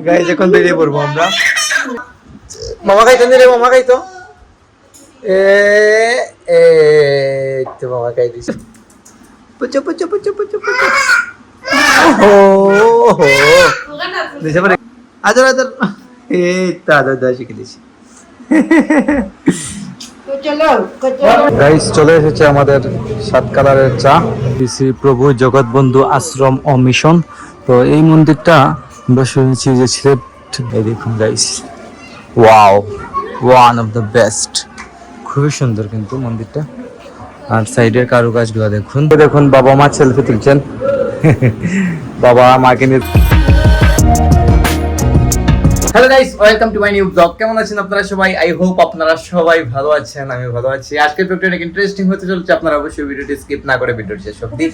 Guys এখন বেরিয়ে পড়বো আমরা। মামা খাইতো রে, মামা খাইতো। তো মামা খাই দিছে। পুচো পুচো পুচো পুচো পুচো। ও হো দিছে পরে আদর আদর। এই তো আদর দাও শিখে দিছি। গাইস চলে এসেছে আমাদের 7 কালারের চা, শ্রী প্রভু জগৎ বন্ধু আশ্রম ও মিশন। তো এই মন্দিরটা আমরা শুনেছি যে সিলেট, এই দেখুন guys, wow, one of the best. খুবই সুন্দর কিন্তু মন্দিরটা। আর সাইডের কারুকাজগুলো দেখুন। দেখুন বাবা মা সেলফি তুলছেন। বাবা মাকে নিয়ে। Hello guys, welcome to my new blog. কেমন আছেন আপনারা সবাই? আই হোপ আপনারা সবাই ভালো আছেন, আমি ভালো আছি। আজকের ভিডিওটা অনেক ইন্টারেস্টিং হতে চলেছে, আপনারা অবশ্যই ভিডিওটি স্কিপ না করে ভিডিওর শেষ অবধি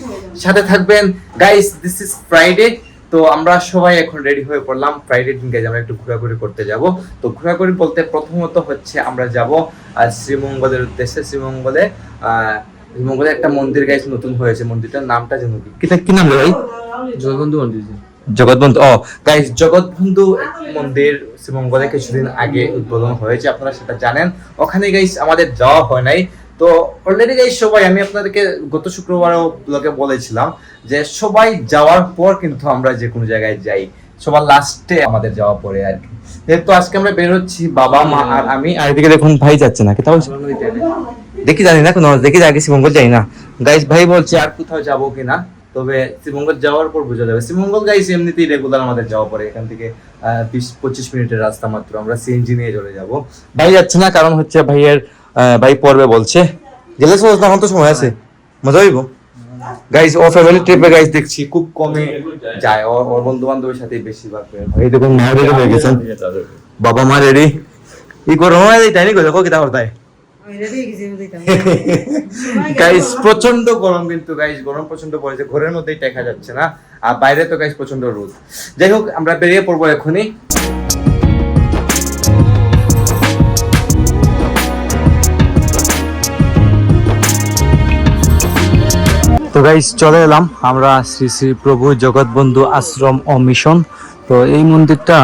সাথে থাকবেন। গাইস দিস ইজ ফ্রাইডে, তো আমরা সবাই এখন রেডি হয়ে পড়লাম। ফ্রাইডে দিন গাইস আমরা একটু ঘোরাঘুরি করতে যাব। তো ঘোরাঘুরি বলতে প্রথমত হচ্ছে আমরা যাব শ্রীমঙ্গলের উদ্দেশ্যে। শ্রীমঙ্গলে একটা মন্দির গাইস নতুন হয়েছে, মন্দিরটার নামটা জানো কি নাম ভাই? জগৎবন্ধু মন্দির। জগৎবন্ধু, ও গাইস জগৎবন্ধু মন্দির শ্রীমঙ্গলে কিছুদিন আগে উদ্বোধন হয়েছে, আপনারা সেটা জানেন। ওখানে গাইস আমাদের যাওয়া হয় নাই। তো অলরেডি গাইস সবাই, আমি আপনাদেরকে গত শুক্রবারও ব্লগে বলেছিলাম যে সবাই যাওয়ার পর কিন্তু আমরা যে কোনো জায়গায় যাই, সবার লাস্টে আমাদের যাওয়া পরে আর কি। যেহেতু আজকে আমরা বের হচ্ছি বাবা মা আর আমি, আর এদিকে দেখুন ভাই যাচ্ছে না, তাও দেখি জানি না কোনো, দেখি আগে শ্রীমঙ্গল যাই না গাইস। ভাই বলছে আর কোথাও যাবো কিনা, তবে শ্রীমঙ্গল যাওয়ার পর বোঝা যাবে। শ্রীমঙ্গল গাইস এমনিতেই রেগুলার আমাদের যাওয়া পরে, এখান থেকে 20-25 মিনিটের রাস্তা মাত্র। আমরা সিএনজি নিয়ে চলে যাব। ভাই যাচ্ছে না, কারণ হচ্ছে ভাই পড়বে বলছে। গেলে তখন তো সময় আছে, মজা হইব গাইস। ও ফ্যামিলি ট্রিপে গাইস দেখছি খুব কমে যায়, ওর বন্ধু বান্ধবের সাথে বেশিরভাগ। এই দেখুন মা রেডি হয়ে গেছেন, বাবা মা রেডি। ই গরম হয় তাই নি, দেখো কি তাহলে তাই গাইস প্রচন্ড গরম, কিন্তু গাইস গরম প্রচন্ড পড়েছে, ঘরের মধ্যেই দেখা যাচ্ছে না। আর বাইরে তো গাইস প্রচন্ড রোদ। যাই হোক আমরা বেরিয়ে পড়বো এখনই। তো গাইস চলে এলাম আমরা শ্রী শ্রী প্রভু জগৎ বন্ধু আশ্রম ও মিশন। তো এই মন্দিরটা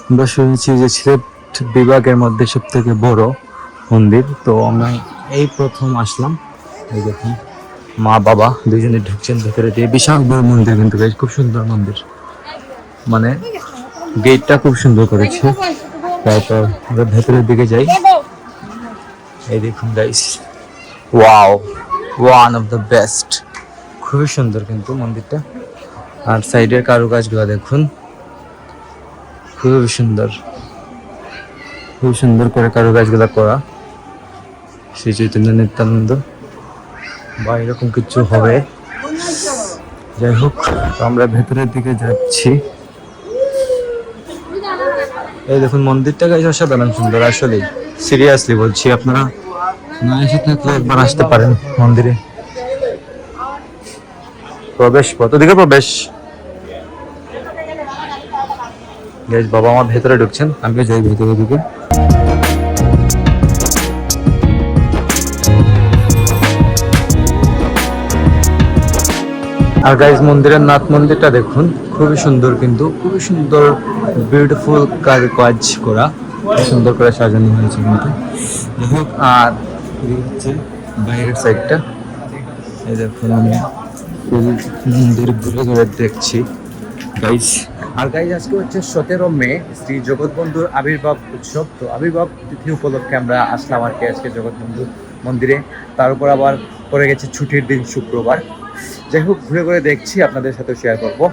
আমরা শুনেছি যে সিলেট বিভাগের মধ্যে সব থেকে বড় মন্দির। তো আমরা এই প্রথম আসলাম। এই দেখুন মা বাবা দুইজনে ঢুকছেন ভেতরে দিয়ে। বিশাল বড় মন্দির কিন্তু গাইস, খুব সুন্দর মন্দির, মানে গেটটা খুব সুন্দর করেছে। তারপর আমরা ভেতরের দিকে যাই। এই দেখুন guys, wow, one of the best. খুবই সুন্দর কিন্তু মন্দিরটা। আর সাইডের কারুকাজগুলো দেখুন, খুবই সুন্দর, খুব সুন্দর করে কারুকাজগুলো করা। শ্রী চৈতন্য নিত্যানন্দ বা এরকম কিছু হবে। যাই হোক আমরা ভেতরের দিকে যাচ্ছি। এই দেখুন মন্দিরটা গাইস অসাধারণ সুন্দর, আসলে সিরিয়াসলি বলছি, আপনারা না এসে থাকলে একবার আসতে পারেন মন্দিরে। প্রবেশ পথ, ওদিকে প্রবেশ। গাইস বাবা আমার ভেতরে ঢুকছেন, আমি যাই ভেতরে দিকে। আর গাইস মন্দিরের নাথ মন্দিরটা দেখুন, খুবই সুন্দর কিন্তু, খুবই সুন্দর, বিউটিফুল কাজ করা, সুন্দর করে সাজানো হয়েছে কিন্তু। আর হচ্ছে বাইরের সাইডটা, এই দেখুন আমি মন্দির ঘুরে ঘুরে দেখছি গাইস। আর গাইস আজকে হচ্ছে 17 মে শ্রী জগৎবন্ধুর আবির্ভাব উৎসব। তো আবির্ভাব তিথি উপলক্ষে আমরা আসলাম আর কি আজকে জগৎবন্ধু মন্দিরে। তার উপর আবার পড়ে গেছে ছুটির দিন শুক্রবার। যাই হোক ঘুরে ঘুরে দেখছি, আপনাদের সাথে শেয়ার করবো।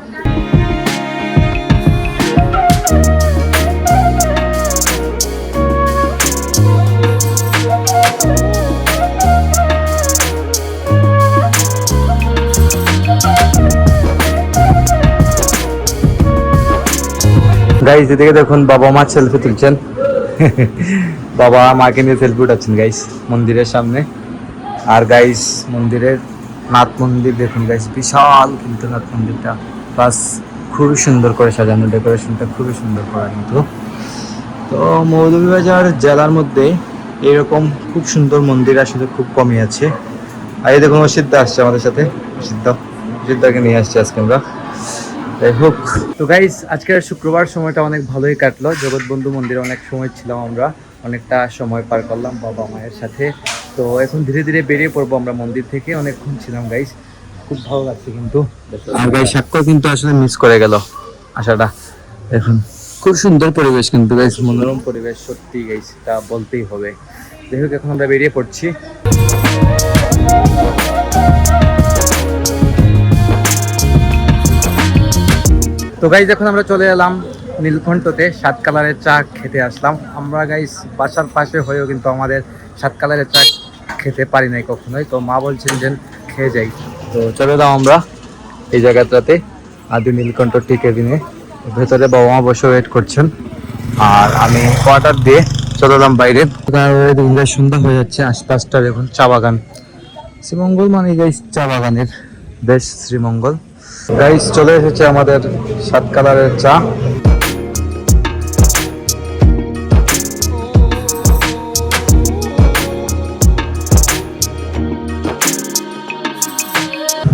গাইস এদিকে দেখুন বাবা মা সেলফি তুলছেন। বাবা মাকে নিয়ে সেলফি উঠাচ্ছেন গাইস মন্দিরের সামনে। আর গাইস মন্দিরের নাথ মন্দির দেখুন গাইস, বিশাল কিন্তু নাথ মন্দিরটা, প্লাস খুবই সুন্দর করে সাজানো, ডেকোরেশনটা খুবই সুন্দর করা কিন্তু। তো মৌলভীবাজার জেলার মধ্যে এরকম খুব সুন্দর মন্দির আসলে খুব কমই আছে। আর এই দেখুন অসিদ্ধ আসছে আমাদের সাথে। অসিদ্ধ জিদ্দাকে নিয়ে আসছি আজকে আমরা। যাই হোক, তো গাইস আজকের শুক্রবার সময়টা অনেক ভালোই কাটলো। জগৎবন্ধু মন্দিরে অনেক সময় ছিলাম আমরা, অনেকটা সময় পার করলাম বাবা মায়ের সাথে। তো এখন ধীরে ধীরে বেরিয়ে পড়বো আমরা মন্দির থেকে। অনেকক্ষণ ছিলাম গাইস, খুব ভালো লাগছে কিন্তু। আর গাইস সাক্ষ্য কিন্তু আসলে মিস করে গেল আশাটা। এখন খুব সুন্দর পরিবেশ কিন্তু গাইস, মনোরম পরিবেশ সত্যি গাইস, এটা বলতেই হবে। যাই হোক, এখন আমরা বেরিয়ে পড়ছি। তো গাইস এখন আমরা চলে এলাম নীলকণ্ঠতে, 7 কালারের চা খেতে আসলাম আমরা গাইস। বাসার পাশে হয়েও কিন্তু আমাদের 7 কালারের চা খেতে পারি নাই কখনোই। তো মা বলছেন যে খেয়ে যাই, তো চলে এলাম আমরা এই জায়গাটাতে, আদি নীলকণ্ঠ টি কেবিনে। ভেতরে বাবা মা বসে ওয়েট করছেন, আর আমি কোয়ার্টার দিয়ে চলে এলাম বাইরে। সন্ধ্যা হয়ে যাচ্ছে, আশপাশটা দেখুন চা বাগান। শ্রীমঙ্গল মানে গাইস চা বাগানের দেশ, শ্রীমঙ্গল। গাইস চলে এসেছে আমাদের 7 কালারের চা।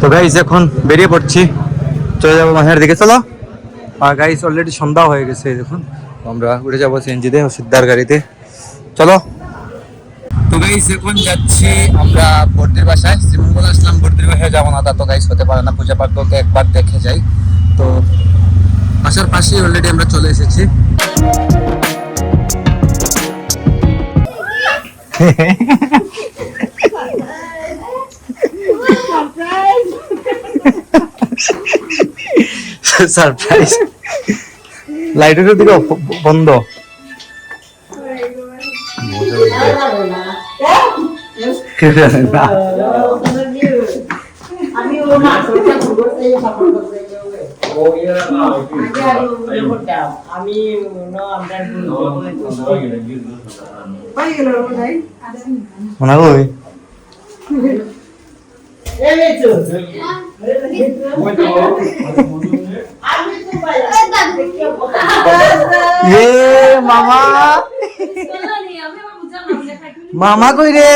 তো গাইস এখন বেরিয়ে পড়ছি, চলে যাবো মাঠের দিকে। চলো। আর গাইস অলরেডি সন্ধ্যা হয়ে গেছে, দেখুন আমরা উঠে যাবো সিএনজিতে, সিদ্ধার গাড়িতে। চলো। তো গাইস এখন যাচ্ছি আমরা বর্দির বাসায়। শ্রীমঙ্গল আসলাম, বর্দির বাসায় যাবো না তা তো গাইস হতে পারে না, পূজা পাঠ বলতে একবার দেখে যাই। তো বাসার পাশেই অলরেডি আমরা চলে এসেছি। সারপ্রাইজ। লাইটের দিকে বন্ধ। মনে হয় মামা, মামা কই রে?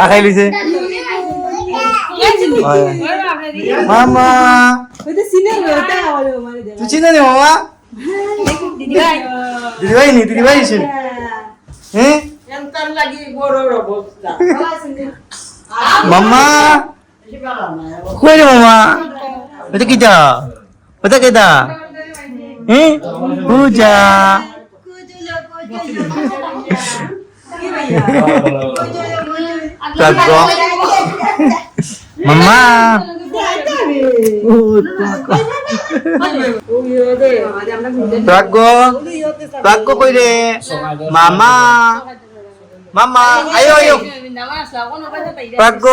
আখাই লিছে মামা, তুই চিনে নি মামা? দিদি ভাই নি, দিদি ভাই হ্যাঁ মামা কই রে মামা? ওটা কিটা? ওটা কেটা? হ্যাঁ পূজা। মামা প্রাগ্য কই রে? মামা, মামা আয়ো আয়ো। প্রাগ্য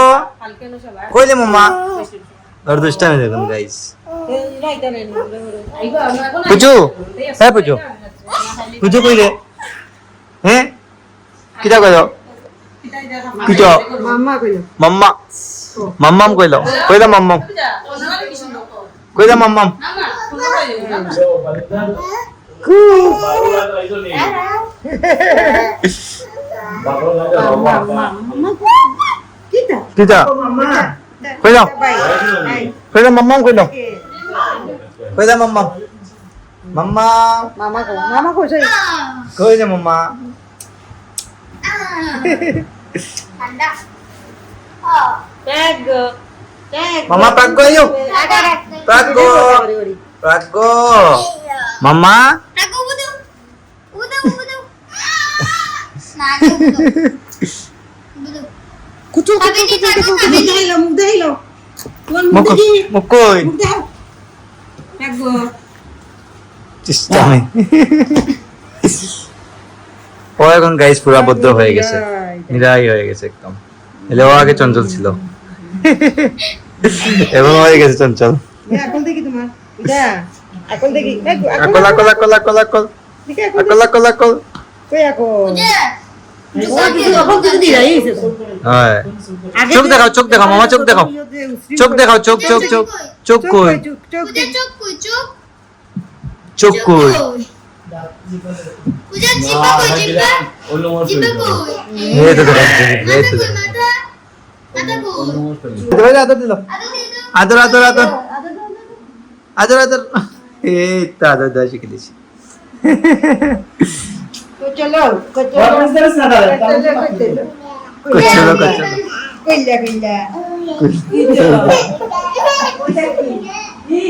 কই রে মামা? আর দুষ্টামি দেখুন গাইস। পুজো, হ্যাঁ পুজো, পুজো কই রে? হ্যাঁ কিটা কইলো? কিটা? মাম্মা, মাম্মাম কইলো, কইলা মাম্মাম, কইলা মাম্মাম। কিটা কইলো? কইলা মাম্মাম কইলো, কইলা মাম্মাম। মাম্মা, মামা কই? মামা কইছে কই রে মাম্মা? ঠান্ডা প্রাগ্য, মামা প্রাগ্য আয়ো, প্রাগ্য, প্রাগ্য মামা, প্রাগ্য উদু উদু উদু না উদু কুচু কুচু দেইলো, মুখ দেইলো, কোন মুখ দেখি? মুখ কই? মুখ দাও প্রাগ্য। চেষ্টা নেই। ও এখন গাইস পুরা বদ্ধ হয়ে গেছে, নিরাই হয়ে গেছে একদম। এলে ও আগে চঞ্চল ছিল, এখন হয়ে গেছে চঞ্চল। আকল দেখি তোমার, এটা আকল দেখি, আকল আকল আকল আকল আকল আকল আকল আকল কই আকল? চোখ দেখাও, চোখ দেখাও মামা, চোখ দেখাও, চোখ দেখাও, চোখ চোখ চোখ চোখ কই? চোখ কই? এই তো দেখো, এই তো দেখো। আদর দিল আদর আদর আদর আদর আদর এই তো আদর দেওয়া শিখে দিয়েছি চলো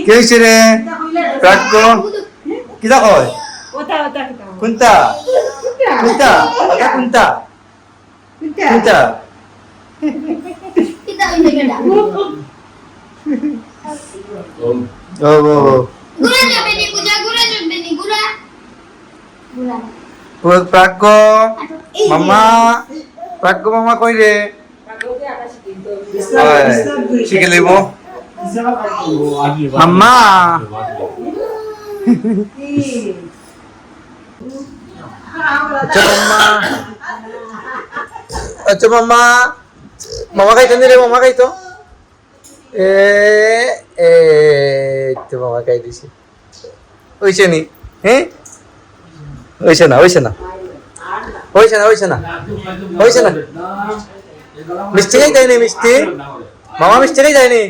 কে হয়েছে রে প্রাক্য কি দেখো কোনটা কোনটা ওটা কোনটা কোনটা ও ও প্রাক্য মামা প্রাক্য মামা কই রে শিখে লিব মাম্মা আচ্ছা মাম্মা আচ্ছা মাম্মা মামা খাইতো নি রে মামা খাইতো এ এ তো মামা খাই দিছি হইছে নি হ্যাঁ হইছে না হইছে না হইছে না হইছে না হইছে না মিষ্টি খাই দেয়নি মিষ্টি মামা মিষ্টি খাই দেয়নি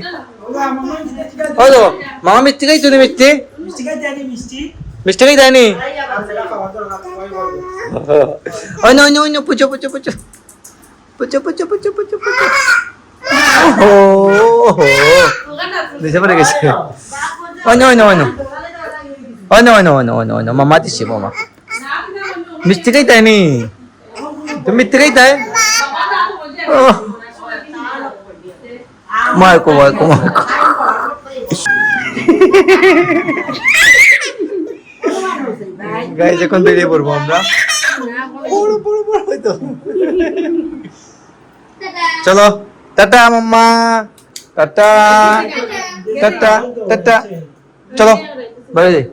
হলো মামা মিষ্টি খাইছো নি মিষ্টি মিষ্টি খাই দেয়নি ওই না ওই না ওই না পুচো পুচো পুচো পুচো পুচো পুচো পুচো পুচো ওহো দেশে পড়ে গেছে ওই না ওই না ওই না ওই না ওই না ওই না ওই না ওই না মামা দিছি মামা মিষ্টি খাই দেয়নি তুমি মিষ্টি খাই দেয় মার্কো মার্কো মার্কো গাইজ এখন বেরিয়ে পড়বো আমরা চলো টাটা মাম্মা টাটা টাটা টাটা চলো বাইরে যাই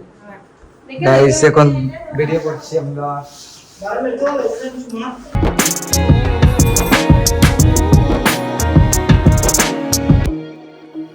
গাইজ এখন বেরিয়ে পড়ছি আমরা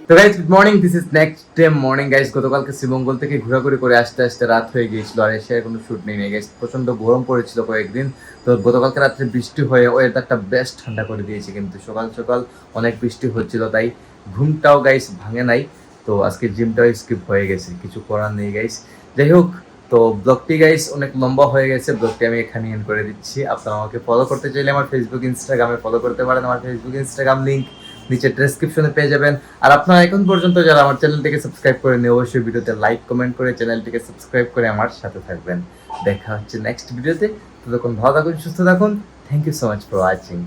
তো guys good morning this is next day morning guys গতকালকে শ্রীমঙ্গল থেকে ঘোরাঘুরি করে আসতে আসতে রাত হয়ে গিয়েছিল আর এসে কোনো শুট নেই গাইস প্রচন্ড গরম পড়েছিল কয়েকদিন তো গতকালকে রাত্রে বৃষ্টি হয়ে ওয়েদারটা বেশ ঠান্ডা করে দিয়েছে কিন্তু সকাল সকাল অনেক বৃষ্টি হচ্ছিল তাই ঘুমটাও গাইস ভাঙে নাই তো আজকে জিমটাও স্কিপ হয়ে গেছে কিছু করার নেই গাইস যাই হোক তো ব্লগটি গাইস অনেক লম্বা হয়ে গেছে ব্লগটি আমি এখানে এন্ড করে দিচ্ছি আপনারা আমাকে ফলো করতে চাইলে আমার ফেসবুক ইনস্টাগ্রামে ফলো করতে পারেন আমার ফেসবুক ইনস্টাগ্রাম লিংক নিচে ডেসক্রিপশনে পেয়ে যাবেন আর আপনারা এখন পর্যন্ত যারা আমার চ্যানেলটিকে সাবস্ক্রাইব করেন অবশ্যই ভিডিওতে লাইক কমেন্ট করে চ্যানেলটিকে সাবস্ক্রাইব করে আমার সাথে থাকবেন দেখা হচ্ছে নেক্সট ভিডিওতে ততক্ষণ ভালো থাকুন সুস্থ থাকুন thank you so much for watching